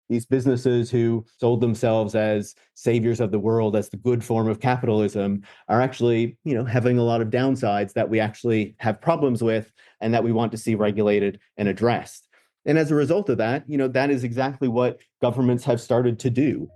these businesses who sold themselves as saviors of the world, as the good form of capitalism, are actually, having a lot of downsides that we actually have problems with and that we want to see regulated and addressed. And as a result of that, that is exactly what governments have started to do.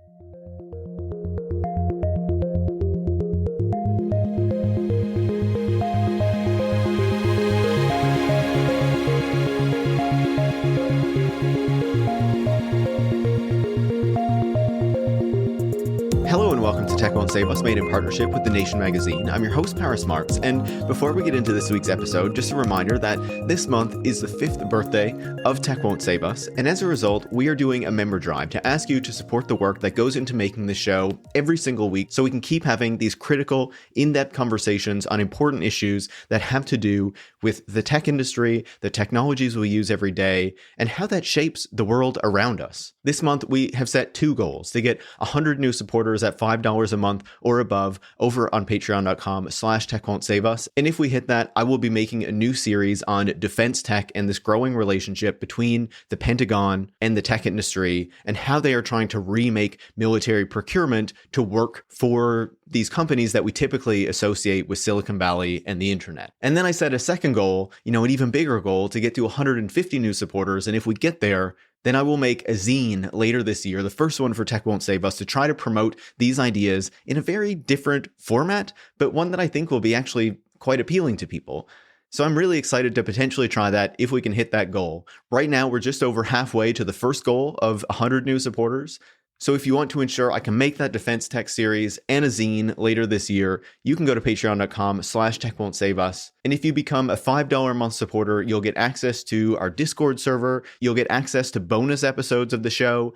Hello and welcome to Tech Won't Save Us, made in partnership with The Nation magazine. I'm your host, Marx, and before we get into this week's episode, just a reminder that this month is the 5th birthday of Tech Won't Save Us, and as a result, we are doing a member drive to ask you to support the work that goes into making the show every single week so we can keep having these critical, in-depth conversations on important issues that have to do with the tech industry, the technologies we use every day, and how that shapes the world around us. This month, we have set 2 goals: to get 100 new supporters at $5 a month or above over on patreon.com/techwon'tsavus. And if we hit that, I will be making a new series on defense tech and this growing relationship between the Pentagon and the tech industry and how they are trying to remake military procurement to work for these companies that we typically associate with Silicon Valley and the internet. And then I set a second goal, an even bigger goal, to get to 150 new supporters. And if we get there, then I will make a zine later this year, the first one for Tech Won't Save Us, to try to promote these ideas in a very different format, but one that I think will be actually quite appealing to people. So I'm really excited to potentially try that if we can hit that goal. Right now, we're just over halfway to the first goal of 100 new supporters. So if you want to ensure I can make that defense tech series and a zine later this year, you can go to patreon.com/techwon'tsavus. And if you become a $5 a month supporter, you'll get access to our Discord server. You'll get access to bonus episodes of the show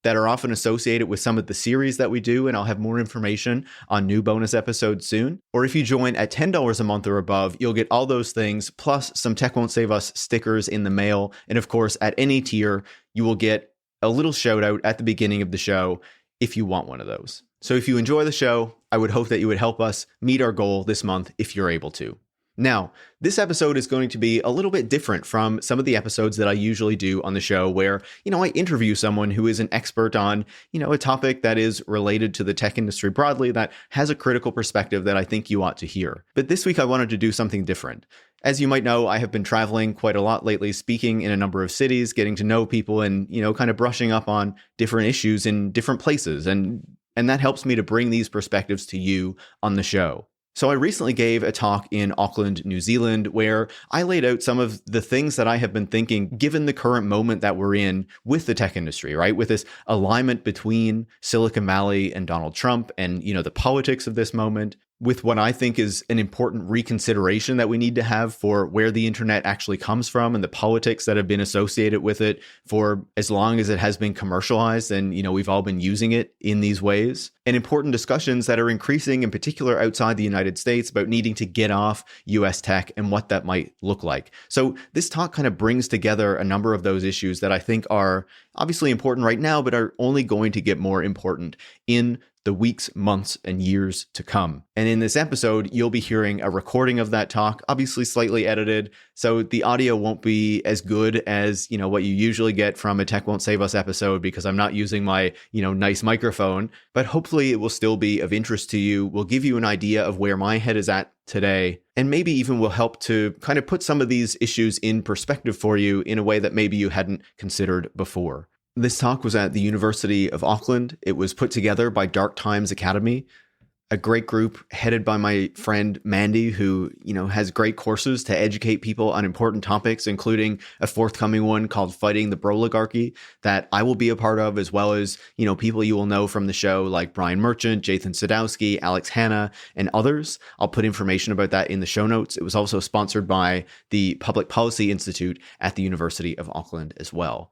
that are often associated with some of the series that we do, and I'll have more information on new bonus episodes soon. Or if you join at $10 a month or above, you'll get all those things, plus some Tech Won't Save Us stickers in the mail. And of course, at any tier, you will get a little shout out at the beginning of the show if you want one of those. So if you enjoy the show, I would hope that you would help us meet our goal this month if you're able to. Now, this episode is going to be a little bit different from some of the episodes that I usually do on the show where, I interview someone who is an expert on, a topic that is related to the tech industry broadly, that has a critical perspective that I think you ought to hear. But this week I wanted to do something different. As you might know, I have been traveling quite a lot lately, speaking in a number of cities, getting to know people and, kind of brushing up on different issues in different places. And that helps me to bring these perspectives to you on the show. So I recently gave a talk in Auckland, New Zealand, where I laid out some of the things that I have been thinking, given the current moment that we're in with the tech industry, right? With this alignment between Silicon Valley and Donald Trump and, the politics of this moment, with what I think is an important reconsideration that we need to have for where the internet actually comes from and the politics that have been associated with it for as long as it has been commercialized and, we've all been using it in these ways. And important discussions that are increasing, in particular outside the United States, about needing to get off US tech and what that might look like. So this talk kind of brings together a number of those issues that I think are obviously important right now, but are only going to get more important in the weeks, months, and years to come. And in this episode, you'll be hearing a recording of that talk, obviously slightly edited, so the audio won't be as good as, what you usually get from a Tech Won't Save Us episode, because I'm not using my, nice microphone, but hopefully it will still be of interest to you, will give you an idea of where my head is at today, and maybe even will help to kind of put some of these issues in perspective for you in a way that maybe you hadn't considered before. This talk was at the University of Auckland. It was put together by Dark Times Academy, a great group headed by my friend Mandy, who, has great courses to educate people on important topics, including a forthcoming one called Fighting the Broligarchy that I will be a part of, as well as, people you will know from the show like Brian Merchant, Jathan Sadowski, Alex Hanna, and others. I'll put information about that in the show notes. It was also sponsored by the Public Policy Institute at the University of Auckland as well.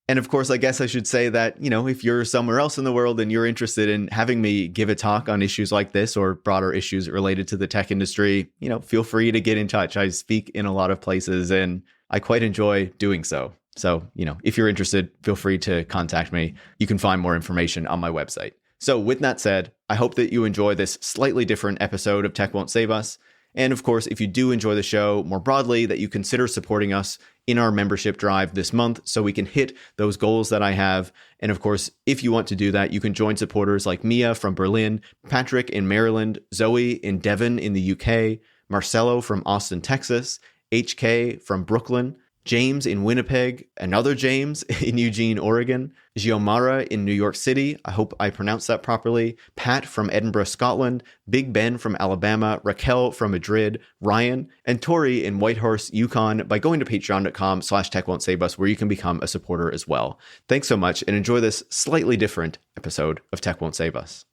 And of course, I guess I should say that, if you're somewhere else in the world and you're interested in having me give a talk on issues like this or broader issues related to the tech industry, feel free to get in touch. I speak in a lot of places and I quite enjoy doing so. So, if you're interested, feel free to contact me. You can find more information on my website. So with that said, I hope that you enjoy this slightly different episode of Tech Won't Save Us. And of course, if you do enjoy the show more broadly, that you consider supporting us in our membership drive this month so we can hit those goals that I have. And of course, if you want to do that, you can join supporters like Mia from Berlin, Patrick in Maryland, Zoe in Devon in the UK, Marcelo from Austin, Texas, HK from Brooklyn, James in Winnipeg, another James in Eugene, Oregon, Giomara in New York City, I hope I pronounced that properly, Pat from Edinburgh, Scotland, Big Ben from Alabama, Raquel from Madrid, Ryan, and Tori in Whitehorse, Yukon by going to patreon.com/techwon'tsavebus where you can become a supporter as well. Thanks so much and enjoy this slightly different episode of Tech Won't Save Us.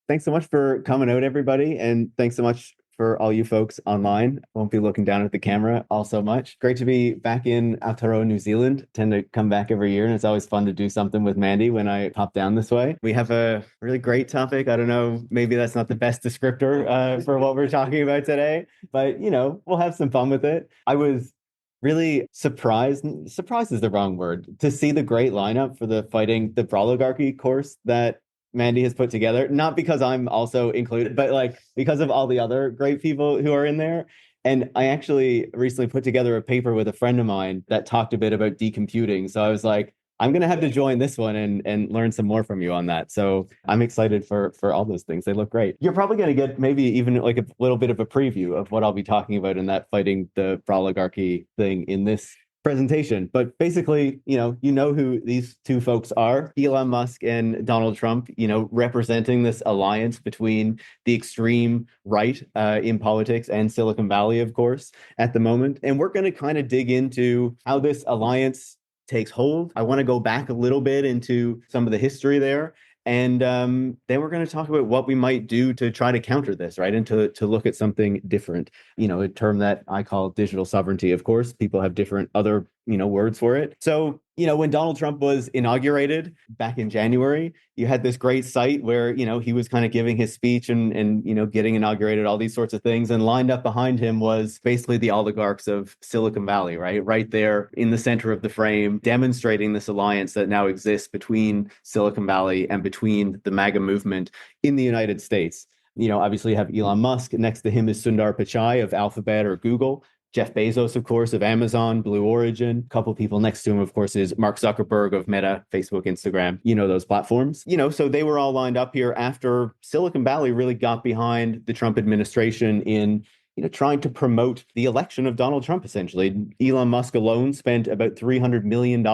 Thanks so much for coming out, everybody. And thanks so much for all you folks online. Won't be looking down at the camera all so much. Great to be back in Aotearoa, New Zealand. Tend to come back every year, and it's always fun to do something with Mandy when I pop down this way. We have a really great topic. I don't know, maybe that's not the best descriptor for what we're talking about today, but we'll have some fun with it. I was really surprised is the wrong word, to see the great lineup for the Fighting the Oligarchy course that Mandy has put together, not because I'm also included, but because of all the other great people who are in there. And I actually recently put together a paper with a friend of mine that talked a bit about decomputing. So I was like, I'm going to have to join this one and learn some more from you on that. So I'm excited for all those things. They look great. You're probably going to get maybe even a little bit of a preview of what I'll be talking about in that Fighting the Oligarchy thing in this presentation. But basically, you know who these two folks are, Elon Musk and Donald Trump, representing this alliance between the extreme right in politics and Silicon Valley, of course, at the moment. And we're going to kind of dig into how this alliance takes hold. I want to go back a little bit into some of the history there. And then we're going to talk about what we might do to try to counter this, right? And to look at something different, a term that I call digital sovereignty. Of course, people have different other, words for it. So, when Donald Trump was inaugurated back in January, you had this great site where, he was kind of giving his speech and getting inaugurated, all these sorts of things. And lined up behind him was basically the oligarchs of Silicon Valley, right? Right there in the center of the frame, demonstrating this alliance that now exists between Silicon Valley and between the MAGA movement in the United States. Obviously you have Elon Musk. Next to him is Sundar Pichai of Alphabet or Google. Jeff Bezos, of course, of Amazon, Blue Origin. A couple people next to him, of course, is Mark Zuckerberg of Meta, Facebook, Instagram, those platforms. So they were all lined up here after Silicon Valley really got behind the Trump administration in trying to promote the election of Donald Trump, essentially. Elon Musk alone spent about $300 million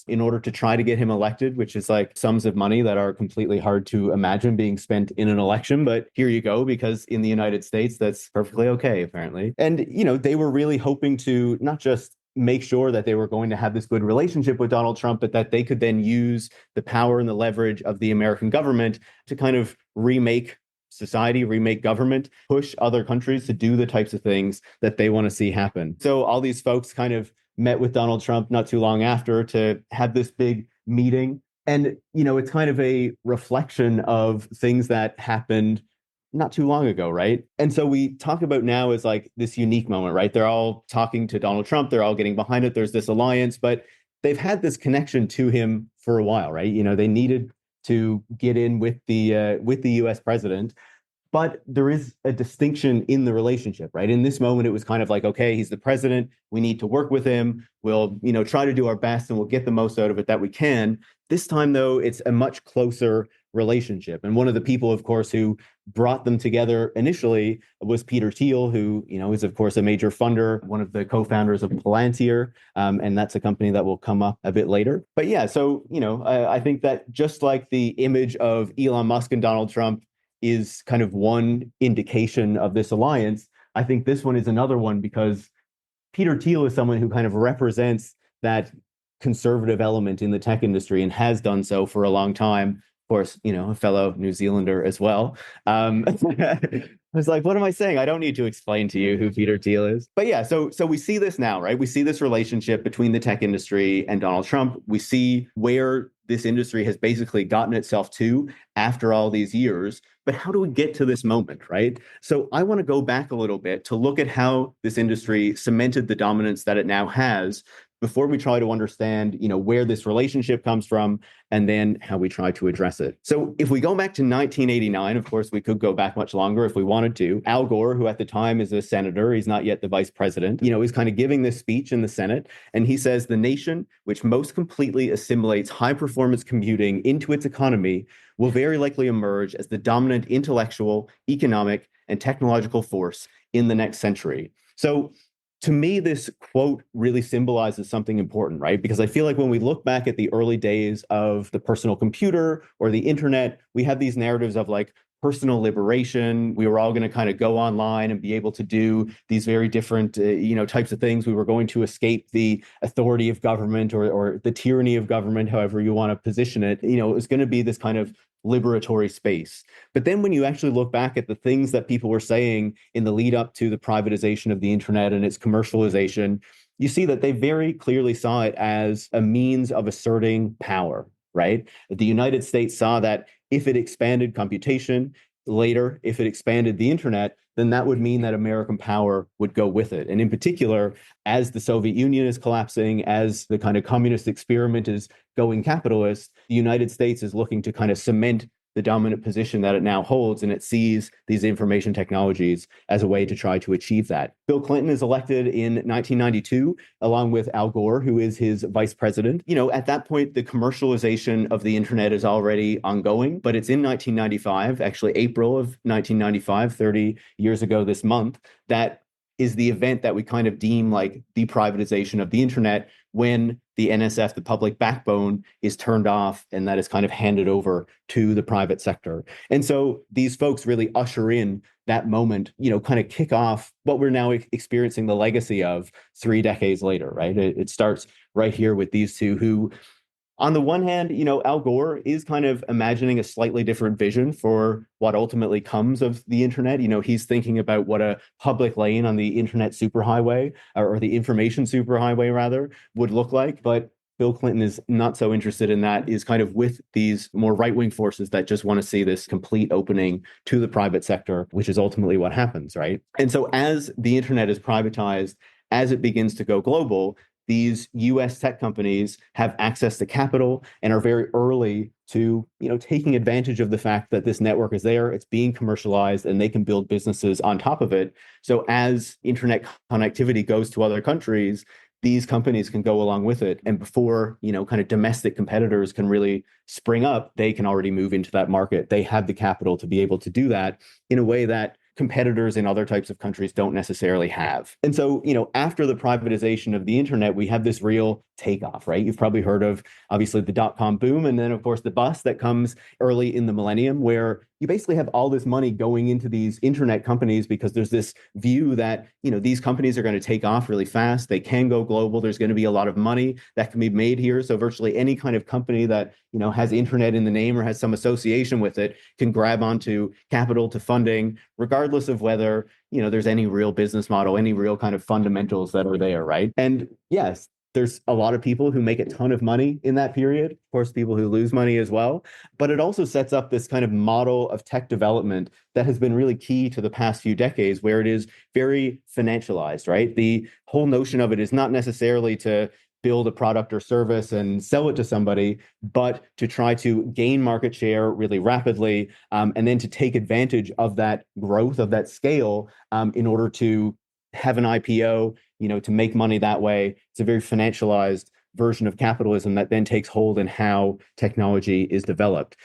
in order to try to get him elected, which is like sums of money that are completely hard to imagine being spent in an election. But here you go, because in the United States, that's perfectly okay, apparently. And, they were really hoping to not just make sure that they were going to have this good relationship with Donald Trump, but that they could then use the power and the leverage of the American government to kind of remake society, remake government, push other countries to do the types of things that they want to see happen. So all these folks kind of met with Donald Trump not too long after to have this big meeting. And, it's kind of a reflection of things that happened not too long ago, right? And so we talk about now as like this unique moment, right? They're all talking to Donald Trump. They're all getting behind it. There's this alliance, but they've had this connection to him for a while, right? They needed to get in with the U.S. president, but there is a distinction in the relationship, right? In this moment, it was kind of like, okay, he's the president. We need to work with him. We'll, try to do our best and we'll get the most out of it that we can. This time, though, it's a much closer relationship. And one of the people, of course, who brought them together initially was Peter Thiel, who, is, of course, a major funder, one of the co-founders of Palantir. And that's a company that will come up a bit later. But yeah, so, I think that just like the image of Elon Musk and Donald Trump is kind of one indication of this alliance, I think this one is another one, because Peter Thiel is someone who kind of represents that conservative element in the tech industry and has done so for a long time. Of course, a fellow New Zealander as well. I was like, what am I saying? I don't need to explain to you who Peter Thiel is. But yeah, so we see this now, right? We see this relationship between the tech industry and Donald Trump. We see where this industry has basically gotten itself to after all these years. But how do we get to this moment, right? So I want to go back a little bit to look at how this industry cemented the dominance that it now has before we try to understand, where this relationship comes from and then how we try to address it. So if we go back to 1989, of course, we could go back much longer if we wanted to. Al Gore, who at the time is a senator, he's not yet the vice president, is kind of giving this speech in the Senate. And he says the nation which most completely assimilates high performance computing into its economy will very likely emerge as the dominant intellectual, economic, and technological force in the next century. So to me, this quote really symbolizes something important, right? Because I feel like when we look back at the early days of the personal computer or the internet, we have these narratives of like personal liberation. We were all going to kind of go online and be able to do these very different, types of things. We were going to escape the authority of government or the tyranny of government, however you want to position it. It was going to be this kind of liberatory space. But then when you actually look back at the things that people were saying in the lead up to the privatization of the internet and its commercialization, you see that they very clearly saw it as a means of asserting power, right? The United States saw that if it expanded computation, later, if it expanded the internet, then that would mean that American power would go with it. And in particular, as the Soviet Union is collapsing, as the kind of communist experiment is going capitalist, the United States is looking to kind of cement the dominant position that it now holds, and it sees these information technologies as a way to try to achieve that. Bill Clinton is elected in 1992, along with Al Gore, who is his vice president. At that point, the commercialization of the internet is already ongoing, but it's in 1995, actually April of 1995, 30 years ago this month, that is the event that we kind of deem like the privatization of the internet, when the NSF, the public backbone, is turned off and that is kind of handed over to the private sector. And so these folks really usher in that moment, kind of kick off what we're now experiencing the legacy of 3 decades later, right? It starts right here with these two who, on the one hand, Al Gore is kind of imagining a slightly different vision for what ultimately comes of the internet. He's thinking about what a public lane on the internet superhighway or the information superhighway rather would look like. But Bill Clinton is not so interested in that, is kind of with these more right-wing forces that just want to see this complete opening to the private sector, which is ultimately what happens, right? And so as the internet is privatized, as it begins to go global, these US tech companies have access to capital and are very early to, taking advantage of the fact that this network is there, it's being commercialized, and they can build businesses on top of it. So as internet connectivity goes to other countries, these companies can go along with it. And before, kind of domestic competitors can really spring up, they can already move into that market. They have the capital to be able to do that in a way that competitors in other types of countries don't necessarily have. And so, after the privatization of the internet, we have this real takeoff, right? You've probably heard of, obviously, the dot-com boom, and then, of course, the bust that comes early in the millennium, where you basically have all this money going into these internet companies because there's this view that, these companies are going to take off really fast. They can go global. There's going to be a lot of money that can be made here. So virtually any kind of company that, has internet in the name or has some association with it can grab onto capital to funding, regardless of whether, there's any real business model, any real kind of fundamentals that are there, right? And yes, there's a lot of people who make a ton of money in that period, of course, people who lose money as well. But it also sets up this kind of model of tech development that has been really key to the past few decades, where it is very financialized, right? The whole notion of it is not necessarily to build a product or service and sell it to somebody, but to try to gain market share really rapidly, and then to take advantage of that growth, of that scale, in order to have an IPO, to make money that way. It's a very financialized version of capitalism that then takes hold in how technology is developed.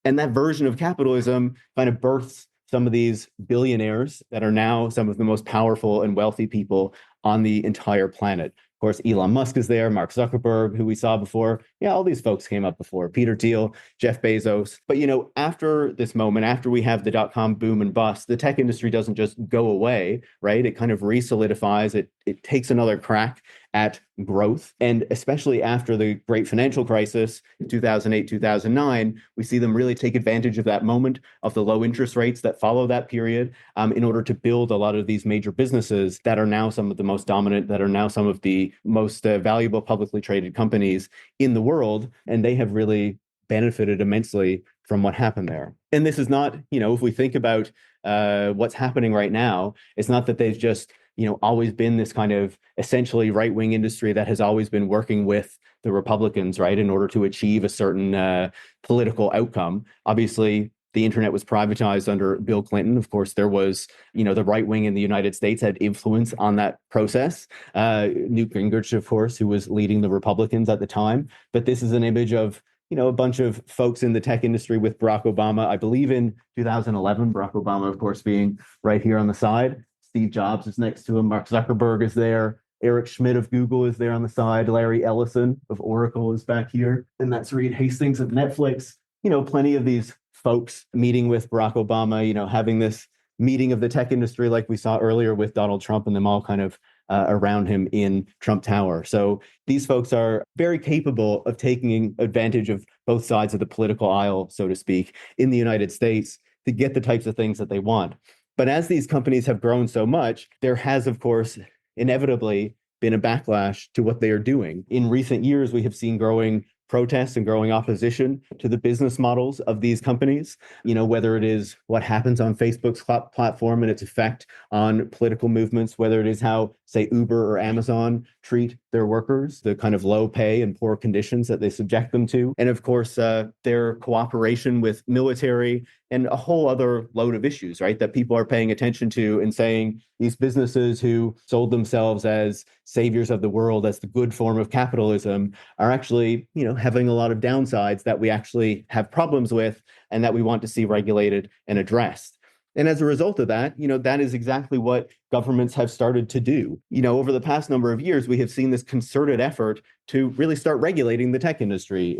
And that version of capitalism kind of births some of these billionaires that are now some of the most powerful and wealthy people on the entire planet. Of course, Elon Musk is there, Mark Zuckerberg, who we saw before. Yeah, all these folks came up before, Peter Thiel, Jeff Bezos. But, after this moment, after we have the dot-com boom and bust, the tech industry doesn't just go away, right? It kind of re-solidifies. It takes another crack at growth. And especially after the great financial crisis, 2008, 2009, we see them really take advantage of that moment, of the low interest rates that follow that period, in order to build a lot of these major businesses that are now some of the most dominant, that are now some of the most valuable publicly traded companies in the world. And they have really benefited immensely from what happened there. And this is not, if we think about what's happening right now, it's not that they've just always been this kind of essentially right-wing industry that has always been working with the Republicans, right, in order to achieve a certain political outcome. Obviously, the internet was privatized under Bill Clinton. Of course, there was, the right wing in the United States had influence on that process. Newt Gingrich, of course, who was leading the Republicans at the time. But this is an image of, a bunch of folks in the tech industry with Barack Obama, I believe in 2011, Barack Obama, of course, being right here on the side. Steve Jobs is next to him. Mark Zuckerberg is there. Eric Schmidt of Google is there on the side. Larry Ellison of Oracle is back here. And that's Reed Hastings of Netflix. Plenty of these folks meeting with Barack Obama, having this meeting of the tech industry like we saw earlier with Donald Trump and them all kind of around him in Trump Tower. So these folks are very capable of taking advantage of both sides of the political aisle, so to speak, in the United States to get the types of things that they want. But as these companies have grown so much, there has, of course, inevitably been a backlash to what they are doing. In recent years, we have seen growing protests and growing opposition to the business models of these companies, whether it is what happens on Facebook's platform and its effect on political movements, whether it is how, say, Uber or Amazon treat their workers, the kind of low pay and poor conditions that they subject them to. And of course, their cooperation with military and a whole other load of issues, right, that people are paying attention to and saying these businesses who sold themselves as saviors of the world, as the good form of capitalism, are actually, having a lot of downsides that we actually have problems with and that we want to see regulated and addressed. And as a result of that, that is exactly what governments have started to do. Over the past number of years, we have seen this concerted effort to really start regulating the tech industry,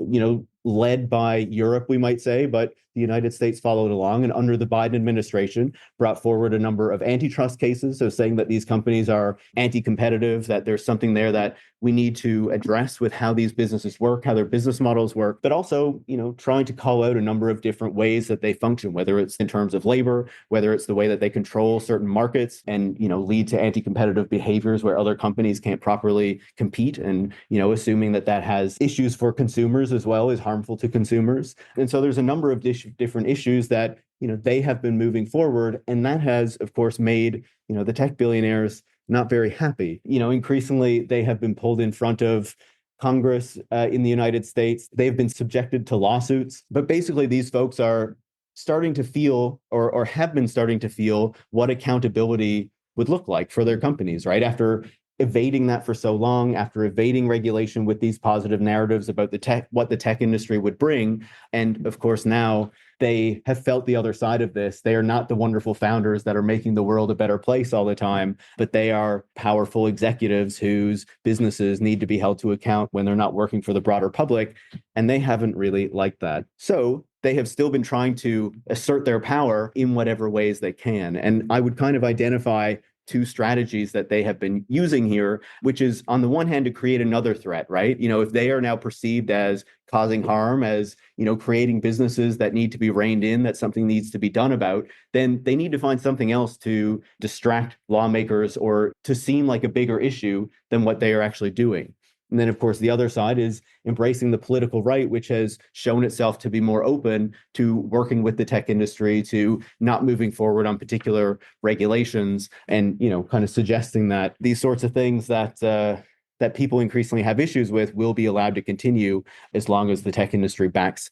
led by Europe, we might say, but the United States followed along and under the Biden administration brought forward a number of antitrust cases. So saying that these companies are anti-competitive, that there's something there that we need to address with how these businesses work, how their business models work, but also, trying to call out a number of different ways that they function, whether it's in terms of labor, whether it's the way that they control certain markets and, lead to anti-competitive behaviors where other companies can't properly compete and, assuming that that has issues for consumers as well as harmful to consumers. And so there's a number of different issues that, they have been moving forward. And that has, of course, made, the tech billionaires not very happy. Increasingly, they have been pulled in front of Congress in the United States. They've been subjected to lawsuits. But basically, these folks are starting to feel or have been starting to feel what accountability would look like for their companies, right? After evading that for so long, after evading regulation with these positive narratives about what the tech industry would bring. And of course, now they have felt the other side of this. They are not the wonderful founders that are making the world a better place all the time, but they are powerful executives whose businesses need to be held to account when they're not working for the broader public. And they haven't really liked that. So they have still been trying to assert their power in whatever ways they can. And I would kind of identify two strategies that they have been using here, which is on the one hand to create another threat, right? If they are now perceived as causing harm, as, creating businesses that need to be reined in, that something needs to be done about, then they need to find something else to distract lawmakers or to seem like a bigger issue than what they are actually doing. And then, of course, the other side is embracing the political right, which has shown itself to be more open to working with the tech industry, to not moving forward on particular regulations, and, kind of suggesting that these sorts of things that people increasingly have issues with will be allowed to continue as long as the tech industry backs,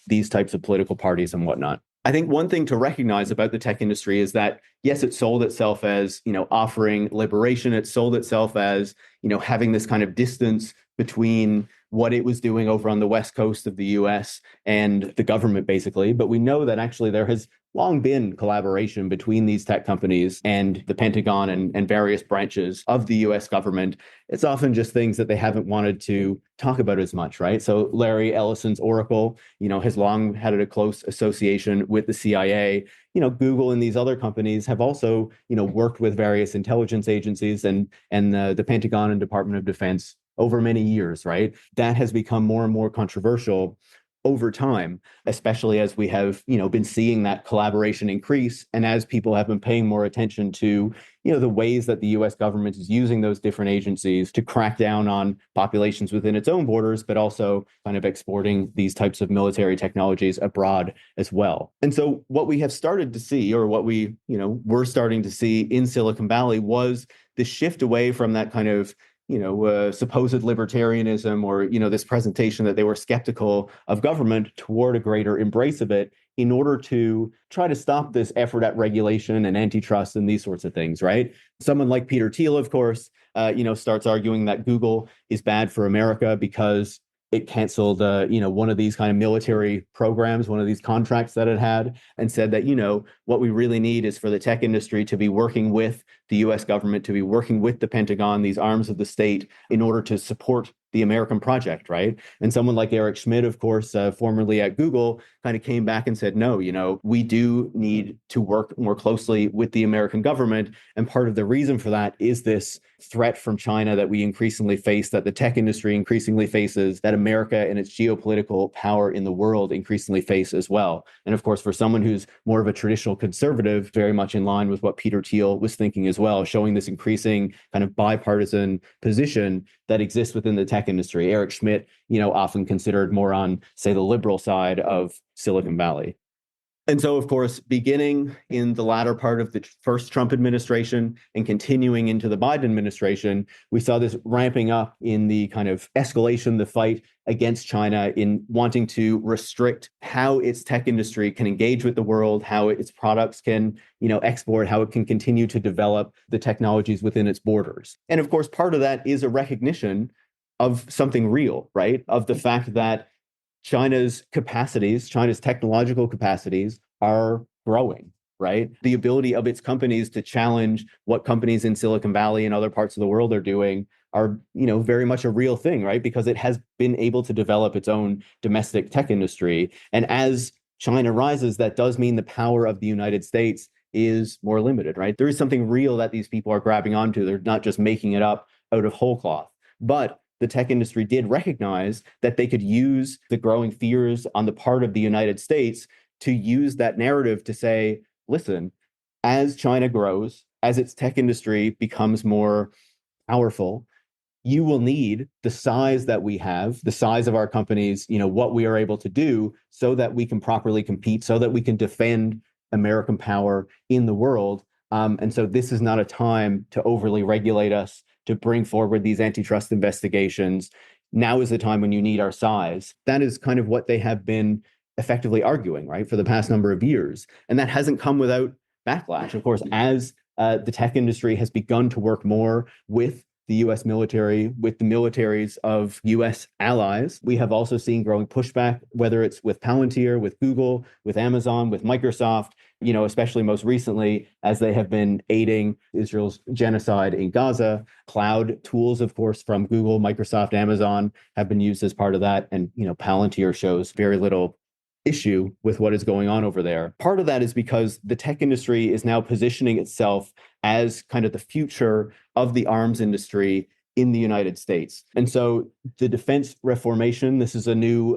these types of political parties and whatnot. I think one thing to recognize about the tech industry is that, yes, it sold itself as, offering liberation. It sold itself as, having this kind of distance between what it was doing over on the West Coast of the US and the government, basically. But we know that actually there has long been collaboration between these tech companies and the Pentagon and various branches of the US government. It's often just things that they haven't wanted to talk about as much, right? So Larry Ellison's Oracle, has long had a close association with the CIA. Google and these other companies have also, worked with various intelligence agencies and the Pentagon and Department of Defense over many years, right? That has become more and more controversial. over time, especially as we have, been seeing that collaboration increase, and as people have been paying more attention to, the ways that the US government is using those different agencies to crack down on populations within its own borders, but also kind of exporting these types of military technologies abroad as well. And so what we have started to see, or what we, were starting to see in Silicon Valley, was the shift away from that kind of supposed libertarianism, or, this presentation that they were skeptical of government, toward a greater embrace of it, in order to try to stop this effort at regulation and antitrust and these sorts of things, right? Someone like Peter Thiel, of course, starts arguing that Google is bad for America because it canceled, one of these kind of military programs, one of these contracts that it had, and said that, what we really need is for the tech industry to be working with the US government, to be working with the Pentagon, these arms of the state, in order to support the American project, right? And someone like Eric Schmidt, of course, formerly at Google, kind of came back and said, no, we do need to work more closely with the American government. And part of the reason for that is this threat from China that we increasingly face, that the tech industry increasingly faces, that America and its geopolitical power in the world increasingly face as well. And of course, for someone who's more of a traditional conservative, very much in line with what Peter Thiel was thinking as well, showing this increasing kind of bipartisan position that exists within the tech industry. Eric Schmidt, often considered more on, say, the liberal side of Silicon Valley. And so, of course, beginning in the latter part of the first Trump administration and continuing into the Biden administration, we saw this ramping up in the kind of escalation, the fight against China, in wanting to restrict how its tech industry can engage with the world, how its products can, export, how it can continue to develop the technologies within its borders. And of course, part of that is a recognition of something real, right? Of the fact that China's technological capacities are growing, right? The ability of its companies to challenge what companies in Silicon Valley and other parts of the world are doing are, very much a real thing, right? Because it has been able to develop its own domestic tech industry. And as China rises, that does mean the power of the United States is more limited, right? There is something real that these people are grabbing onto. They're not just making it up out of whole cloth. But the tech industry did recognize that they could use the growing fears on the part of the United States to use that narrative to say, listen, as China grows, as its tech industry becomes more powerful, you will need the size that we have, the size of our companies, what we are able to do, so that we can properly compete, so that we can defend American power in the world. And so this is not a time to overly regulate us, to bring forward these antitrust investigations. Now is the time when you need our size. That is kind of what they have been effectively arguing, right, for the past number of years. And that hasn't come without backlash. Of course, as the tech industry has begun to work more with the US military, with the militaries of US allies, we have also seen growing pushback, whether it's with Palantir, with Google, with Amazon, with Microsoft, especially most recently, as they have been aiding Israel's genocide in Gaza. Cloud tools, of course, from Google, Microsoft, Amazon have been used as part of that. And, Palantir shows very little issue with what is going on over there. Part of that is because the tech industry is now positioning itself as kind of the future of the arms industry in the United States. And so the Defense Reformation, this is a new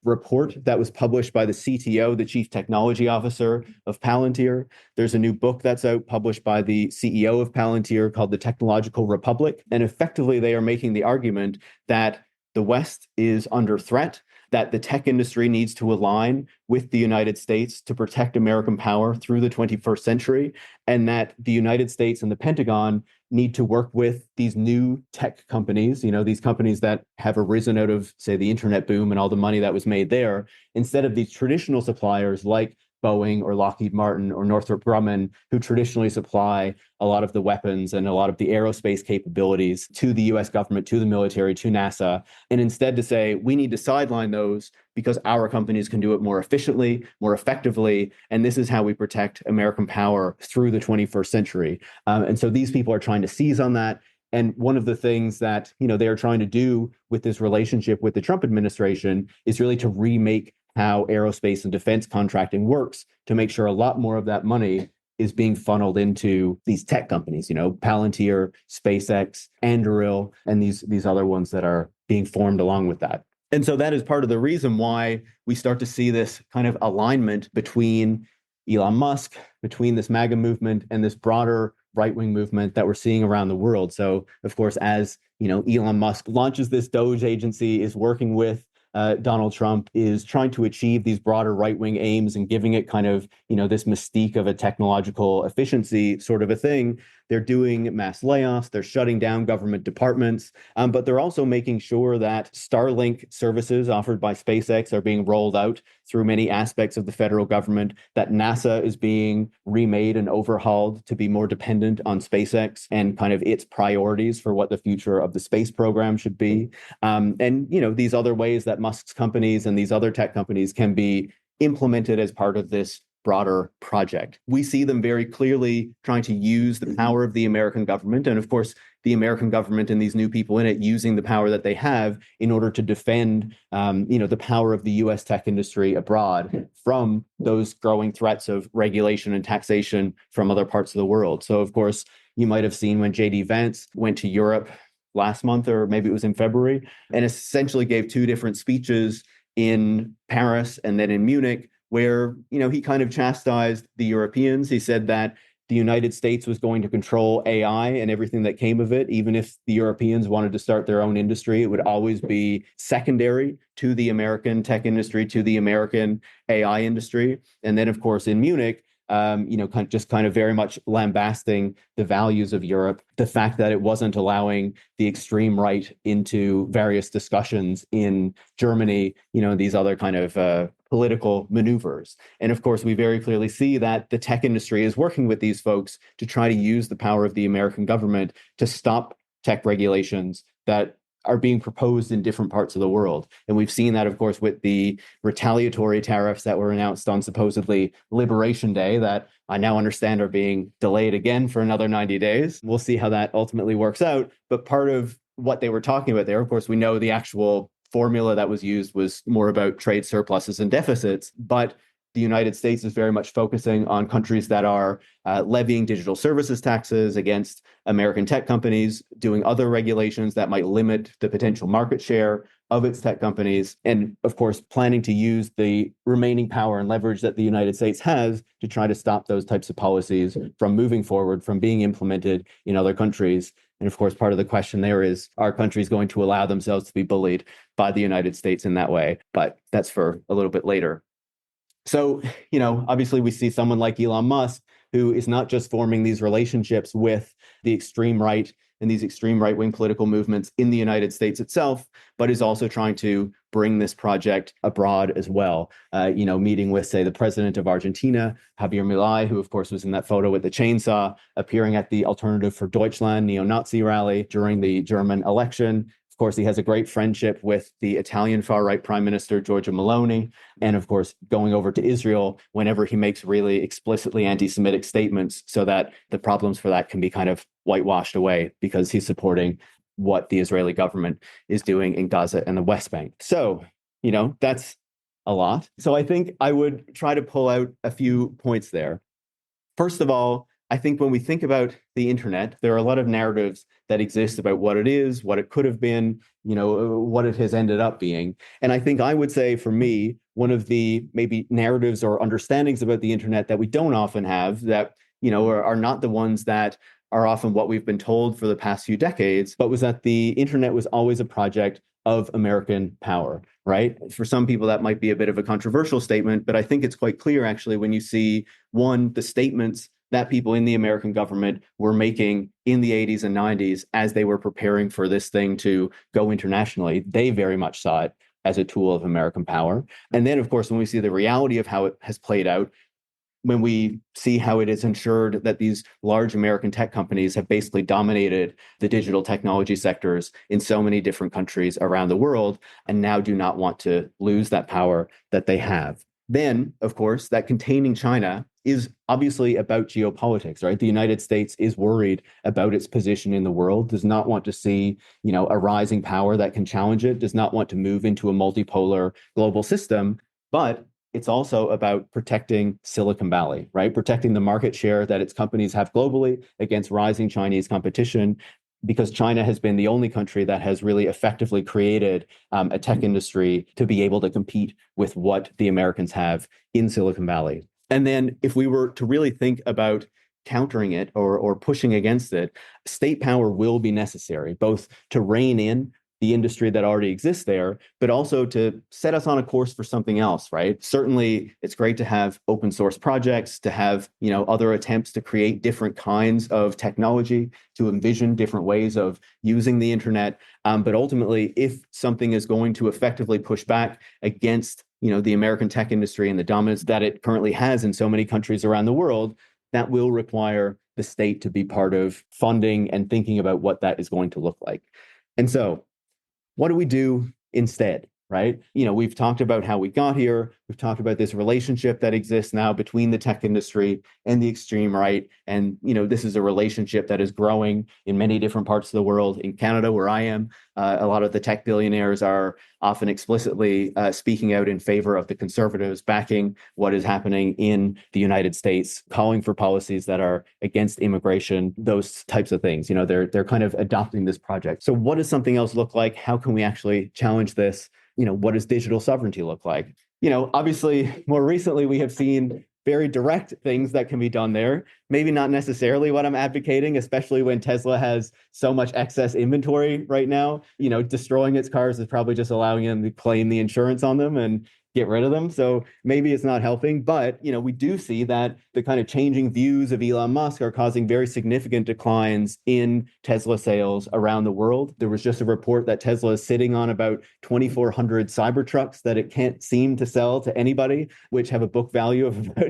report that was published by the CTO, the Chief Technology Officer of Palantir. There's a new book that's out, published by the CEO of Palantir, called The Technological Republic. And effectively, they are making the argument that the West is under threat, that the tech industry needs to align with the United States to protect American power through the 21st century, and that the United States and the Pentagon need to work with these new tech companies, these companies that have arisen out of, say, the internet boom and all the money that was made there, instead of these traditional suppliers like Boeing or Lockheed Martin or Northrop Grumman, who traditionally supply a lot of the weapons and a lot of the aerospace capabilities to the US government, to the military, to NASA, and instead to say, we need to sideline those because our companies can do it more efficiently, more effectively, and this is how we protect American power through the 21st century. And so these people are trying to seize on that. And one of the things that they are trying to do with this relationship with the Trump administration is really to remake how aerospace and defense contracting works, to make sure a lot more of that money is being funneled into these tech companies, Palantir, SpaceX, Anduril, and these other ones that are being formed along with that. And so that is part of the reason why we start to see this kind of alignment between Elon Musk, between this MAGA movement and this broader right-wing movement that we're seeing around the world. So, of course, as Elon Musk launches this Doge agency, is working with Donald Trump, is trying to achieve these broader right-wing aims and giving it kind of, this mystique of a technological efficiency sort of a thing. They're doing mass layoffs, they're shutting down government departments, but they're also making sure that Starlink services offered by SpaceX are being rolled out through many aspects of the federal government, that NASA is being remade and overhauled to be more dependent on SpaceX and kind of its priorities for what the future of the space program should be. And these other ways that Musk's companies and these other tech companies can be implemented as part of this broader project. We see them very clearly trying to use the power of the American government, and of course, the American government and these new people in it using the power that they have in order to defend, the power of the U.S. tech industry abroad from those growing threats of regulation and taxation from other parts of the world. So, of course, you might have seen when J.D. Vance went to Europe last month, or maybe it was in February, and essentially gave two different speeches in Paris and then in Munich, where, he kind of chastised the Europeans. He said that the United States was going to control AI and everything that came of it. Even if the Europeans wanted to start their own industry, it would always be secondary to the American tech industry, to the American AI industry. And then, of course, in Munich, just kind of very much lambasting the values of Europe, the fact that it wasn't allowing the extreme right into various discussions in Germany, these other kind of political maneuvers. And of course, we very clearly see that the tech industry is working with these folks to try to use the power of the American government to stop tech regulations that are being proposed in different parts of the world. And we've seen that, of course, with the retaliatory tariffs that were announced on supposedly Liberation Day that I now understand are being delayed again for another 90 days. We'll see how that ultimately works out. But part of what they were talking about there, of course, we know the actual formula that was used was more about trade surpluses and deficits, but the United States is very much focusing on countries that are levying digital services taxes against American tech companies, doing other regulations that might limit the potential market share of its tech companies, and of course, planning to use the remaining power and leverage that the United States has to try to stop those types of policies from moving forward, from being implemented in other countries. And of course, part of the question there is, are countries going to allow themselves to be bullied by the United States in that way? But that's for a little bit later. So, obviously we see someone like Elon Musk, who is not just forming these relationships with the extreme right and these extreme right-wing political movements in the United States itself, but is also trying to bring this project abroad as well. Meeting with, say, the president of Argentina, Javier Milei, who of course was in that photo with the chainsaw, appearing at the Alternative for Deutschland neo-Nazi rally during the German election. Of course, he has a great friendship with the Italian far-right Prime Minister, Giorgia Meloni, and of course, going over to Israel whenever he makes really explicitly anti-Semitic statements so that the problems for that can be kind of whitewashed away because he's supporting what the Israeli government is doing in Gaza and the West Bank. So, that's a lot. So I think I would try to pull out a few points there. First of all, I think when we think about the internet, there are a lot of narratives that exist about what it is, what it could have been, what it has ended up being. And I think I would say for me, one of the maybe narratives or understandings about the internet that we don't often have that, are not the ones that are often what we've been told for the past few decades, but was that the internet was always a project of American power, right? For some people, that might be a bit of a controversial statement, but I think it's quite clear actually when you see, one, the statements that people in the American government were making in the 80s and 90s as they were preparing for this thing to go internationally. They very much saw it as a tool of American power. And then, of course, when we see the reality of how it has played out, when we see how it has ensured that these large American tech companies have basically dominated the digital technology sectors in so many different countries around the world and now do not want to lose that power that they have. Then, of course, that containing China is obviously about geopolitics, right? The United States is worried about its position in the world, does not want to see, a rising power that can challenge it, does not want to move into a multipolar global system, but it's also about protecting Silicon Valley, right? Protecting the market share that its companies have globally against rising Chinese competition, because China has been the only country that has really effectively created a tech industry to be able to compete with what the Americans have in Silicon Valley. And then if we were to really think about countering it or pushing against it, state power will be necessary, both to rein in the industry that already exists there, but also to set us on a course for something else, right? Certainly, it's great to have open source projects, to have, other attempts to create different kinds of technology, to envision different ways of using the internet. But ultimately, if something is going to effectively push back against, the American tech industry and the dominance that it currently has in so many countries around the world, that will require the state to be part of funding and thinking about what that is going to look like. And so, what do we do instead, right? We've talked about how we got here. We've talked about this relationship that exists now between the tech industry and the extreme right. And, this is a relationship that is growing in many different parts of the world. In Canada, where I am, a lot of the tech billionaires are often explicitly speaking out in favor of the conservatives, backing what is happening in the United States, calling for policies that are against immigration, those types of things. They're kind of adopting this project. So what does something else look like? How can we actually challenge this? What does digital sovereignty look like? Obviously, more recently, we have seen very direct things that can be done there. Maybe not necessarily what I'm advocating, especially when Tesla has so much excess inventory right now. Destroying its cars is probably just allowing them to claim the insurance on them and get rid of them. So maybe it's not helping, but we do see that the kind of changing views of Elon Musk are causing very significant declines in Tesla sales around the world. There was just a report that Tesla is sitting on about 2,400 Cybertrucks that it can't seem to sell to anybody, which have a book value of about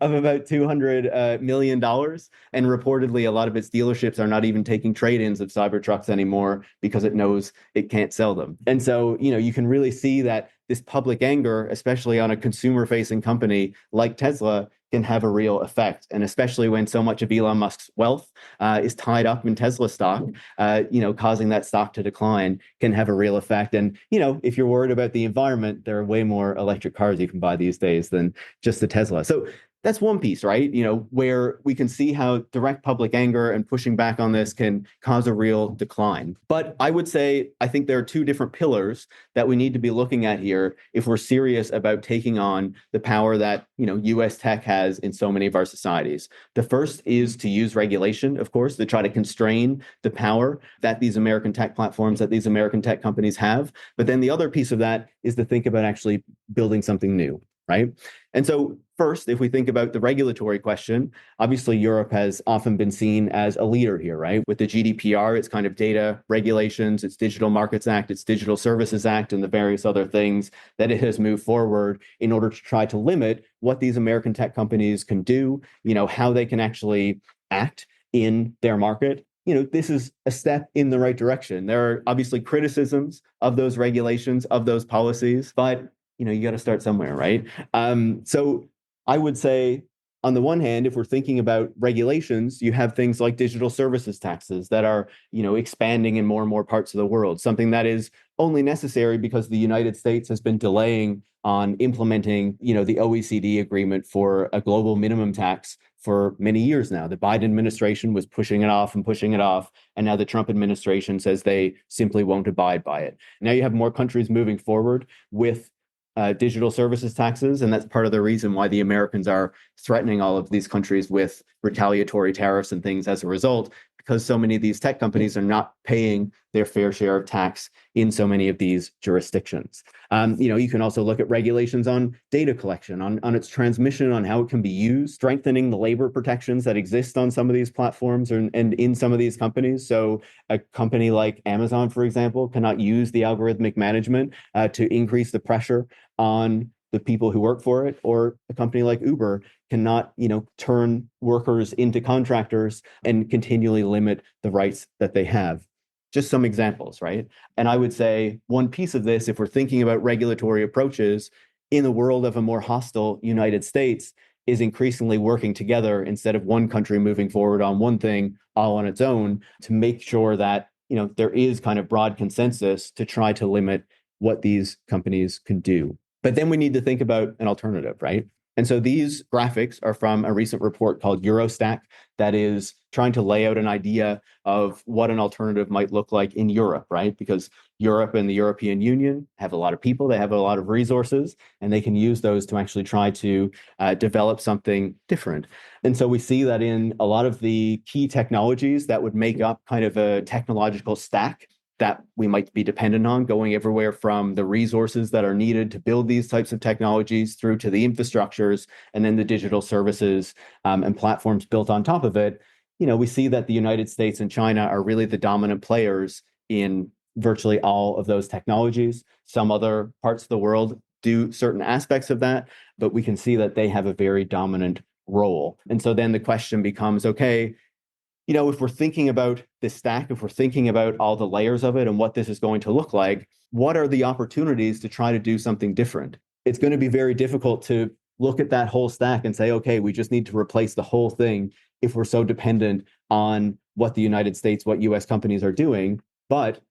$200 million. And reportedly, a lot of its dealerships are not even taking trade-ins of Cybertrucks anymore because it knows it can't sell them. And so, you can really see that this public anger, especially on a consumer-facing company like Tesla, can have a real effect. And especially when so much of Elon Musk's wealth is tied up in Tesla stock, causing that stock to decline can have a real effect. And, if you're worried about the environment, there are way more electric cars you can buy these days than just the Tesla. So that's one piece, right? Where we can see how direct public anger and pushing back on this can cause a real decline. But I would say, I think there are two different pillars that we need to be looking at here if we're serious about taking on the power that, US tech has in so many of our societies. The first is to use regulation, of course, to try to constrain the power that these American tech platforms, that these American tech companies have. But then the other piece of that is to think about actually building something new. Right. And so first, if we think about the regulatory question, obviously Europe has often been seen as a leader here, right? With the GDPR, it's kind of data regulations, it's Digital Markets Act, it's Digital Services Act, and the various other things that it has moved forward in order to try to limit what these American tech companies can do, how they can actually act in their market. This is a step in the right direction. There are obviously criticisms of those regulations, of those policies, but you got to start somewhere, right? So I would say, on the one hand, if we're thinking about regulations, you have things like digital services taxes that are, expanding in more and more parts of the world, something that is only necessary because the United States has been delaying on implementing, the OECD agreement for a global minimum tax for many years now. The Biden administration was pushing it off, and now the Trump administration says they simply won't abide by it. Now you have more countries moving forward with digital services taxes. And that's part of the reason why the Americans are threatening all of these countries with retaliatory tariffs and things as a result, because so many of these tech companies are not paying their fair share of tax in so many of these jurisdictions. You can also look at regulations on data collection, on its transmission, on how it can be used, strengthening the labor protections that exist on some of these platforms and in some of these companies. So a company like Amazon, for example, cannot use the algorithmic management to increase the pressure on the people who work for it, or a company like Uber cannot, turn workers into contractors and continually limit the rights that they have. Just some examples, right? And I would say one piece of this, if we're thinking about regulatory approaches in the world of a more hostile United States, is increasingly working together instead of one country moving forward on one thing all on its own, to make sure that, there is kind of broad consensus to try to limit what these companies can do. But then we need to think about an alternative, right? And so these graphics are from a recent report called Eurostack that is trying to lay out an idea of what an alternative might look like in Europe, right? Because Europe and the European Union have a lot of people, they have a lot of resources, and they can use those to actually try to develop something different. And so we see that in a lot of the key technologies that would make up kind of a technological stack that we might be dependent on, going everywhere from the resources that are needed to build these types of technologies through to the infrastructures and then the digital services and platforms built on top of it. We see that the United States and China are really the dominant players in virtually all of those technologies. Some other parts of the world do certain aspects of that, but we can see that they have a very dominant role. And so then the question becomes, okay, if we're thinking about this stack, if we're thinking about all the layers of it and what this is going to look like, what are the opportunities to try to do something different? It's going to be very difficult to look at that whole stack and say, okay, we just need to replace the whole thing if we're so dependent on what the United States, what US companies are doing. But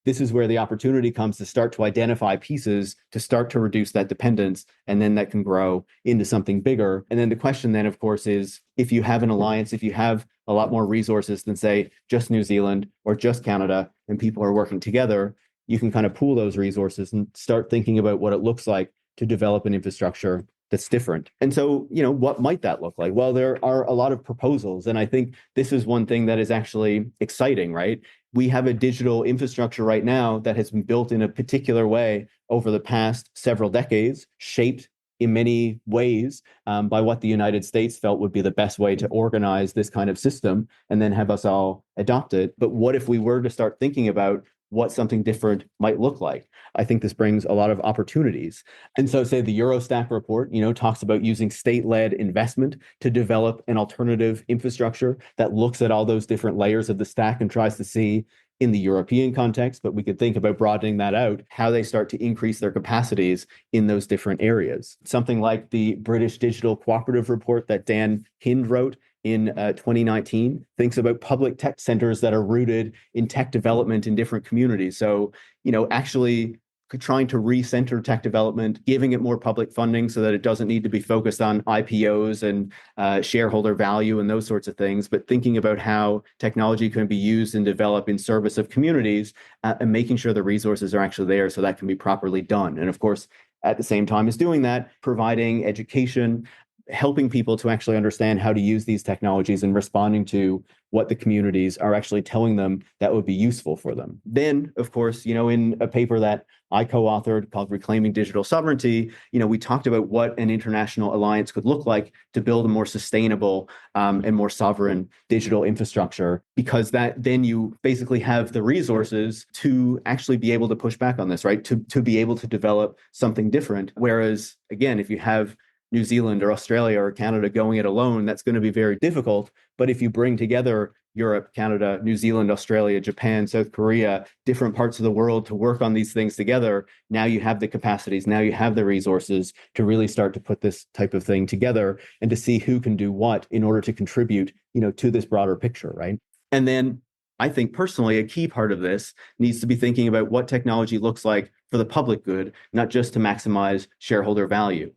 this is where the opportunity comes to start to identify pieces to start to reduce that dependence, and then that can grow into something bigger. And then the question then, of course, is if you have an alliance, if you have a lot more resources than, say, just New Zealand or just Canada, and people are working together, you can kind of pool those resources and start thinking about what it looks like to develop an infrastructure that's different. And so, what might that look like? Well, there are a lot of proposals. And I think this is one thing that is actually exciting, right? We have a digital infrastructure right now that has been built in a particular way over the past several decades, shaped in many ways by what the United States felt would be the best way to organize this kind of system and then have us all adopt it. But what if we were to start thinking about what something different might look like? I think this brings a lot of opportunities. And so, say the Eurostack report, talks about using state-led investment to develop an alternative infrastructure that looks at all those different layers of the stack and tries to see in the European context, but we could think about broadening that out, how they start to increase their capacities in those different areas. Something like the British Digital Cooperative Report that Dan Hind wrote in 2019 thinks about public tech centers that are rooted in tech development in different communities. So, actually trying to recenter tech development, giving it more public funding so that it doesn't need to be focused on IPOs and shareholder value and those sorts of things, but thinking about how technology can be used and developed in service of communities and making sure the resources are actually there so that can be properly done. And of course, at the same time as doing that, providing education, helping people to actually understand how to use these technologies and responding to what the communities are actually telling them that would be useful for them. Then, of course, in a paper that I co-authored called Reclaiming Digital Sovereignty, we talked about what an international alliance could look like to build a more sustainable and more sovereign digital infrastructure, because that then you basically have the resources to actually be able to push back on this, right? To be able to develop something different. Whereas, again, if you have New Zealand or Australia or Canada going it alone, that's going to be very difficult. But if you bring together Europe, Canada, New Zealand, Australia, Japan, South Korea, different parts of the world to work on these things together, now you have the capacities, now you have the resources to really start to put this type of thing together and to see who can do what in order to contribute, to this broader picture, right? And then I think personally, a key part of this needs to be thinking about what technology looks like for the public good, not just to maximize shareholder value.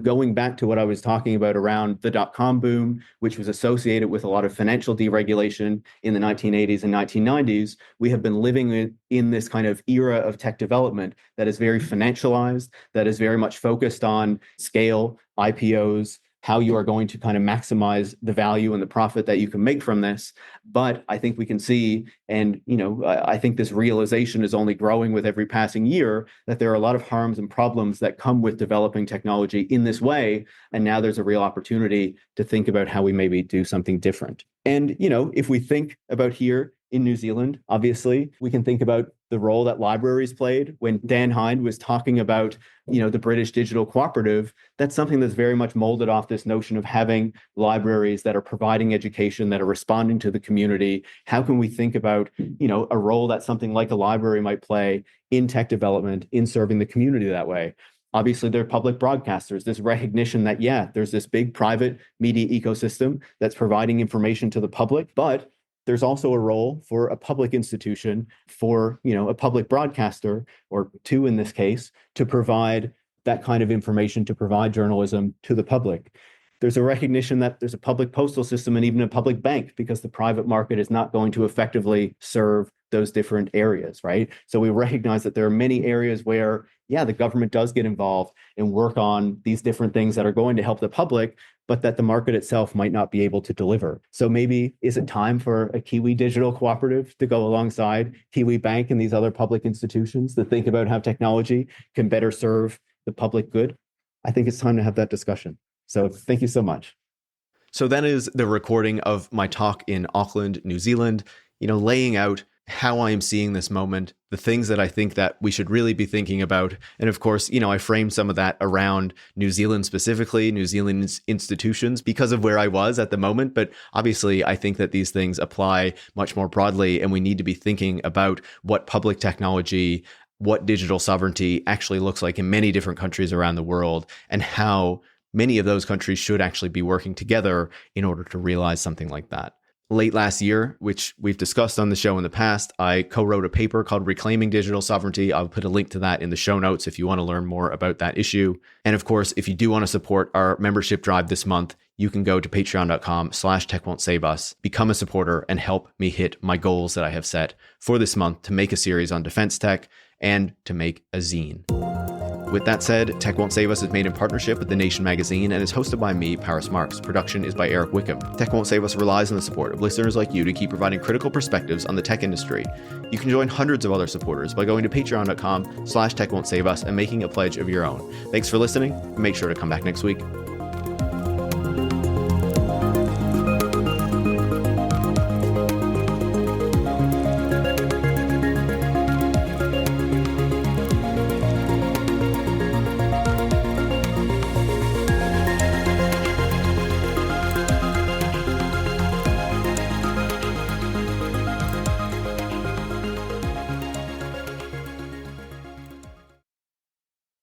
Going back to what I was talking about around the dot-com boom, which was associated with a lot of financial deregulation in the 1980s and 1990s, we have been living in this kind of era of tech development that is very financialized, that is very much focused on scale, IPOs, how you are going to kind of maximize the value and the profit that you can make from this. But I think we can see, and I think this realization is only growing with every passing year, that there are a lot of harms and problems that come with developing technology in this way. And now there's a real opportunity to think about how we maybe do something different. And, if we think about here in New Zealand, obviously, we can think about the role that libraries played. When Dan Hind was talking about, the British Digital Cooperative, that's something that's very much molded off this notion of having libraries that are providing education, that are responding to the community. How can we think about, a role that something like a library might play in tech development, in serving the community that way? Obviously, they're public broadcasters. This recognition that, there's this big private media ecosystem that's providing information to the public, but there's also a role for a public institution, for a public broadcaster, or two in this case, to provide that kind of information to provide journalism to the public. There's a recognition that there's a public postal system and even a public bank, because the private market is not going to effectively serve those different areas, right? So we recognize that there are many areas where, yeah, the government does get involved and work on these different things that are going to help the public, but that the market itself might not be able to deliver. So maybe is it time for a Kiwi digital cooperative to go alongside Kiwi Bank and these other public institutions to think about how technology can better serve the public good? I think it's time to have that discussion. So thank you so much. So that is the recording of my talk in Auckland, New Zealand, laying out how I am seeing this moment, the things that I think that we should really be thinking about. And of course, I framed some of that around New Zealand specifically, New Zealand's institutions, because of where I was at the moment. But obviously, I think that these things apply much more broadly, and we need to be thinking about what public technology, what digital sovereignty actually looks like in many different countries around the world, and how many of those countries should actually be working together in order to realize something like that. Late last year, which we've discussed on the show in the past, I co-wrote a paper called Reclaiming Digital Sovereignty. I'll put a link to that in the show notes if you want to learn more about that issue. And of course, if you do want to support our membership drive this month, you can go to patreon.com/techwon'tsaveuss, become a supporter, and help me hit my goals that I have set for this month to make a series on defense tech and to make a zine. With that said, Tech Won't Save Us is made in partnership with The Nation magazine and is hosted by me, Paris Marx. Production is by Eric Wickham. Tech Won't Save Us relies on the support of listeners like you to keep providing critical perspectives on the tech industry. You can join hundreds of other supporters by going to patreon.com/techwon'tsaveuss and making a pledge of your own. Thanks for listening, and make sure to come back next week.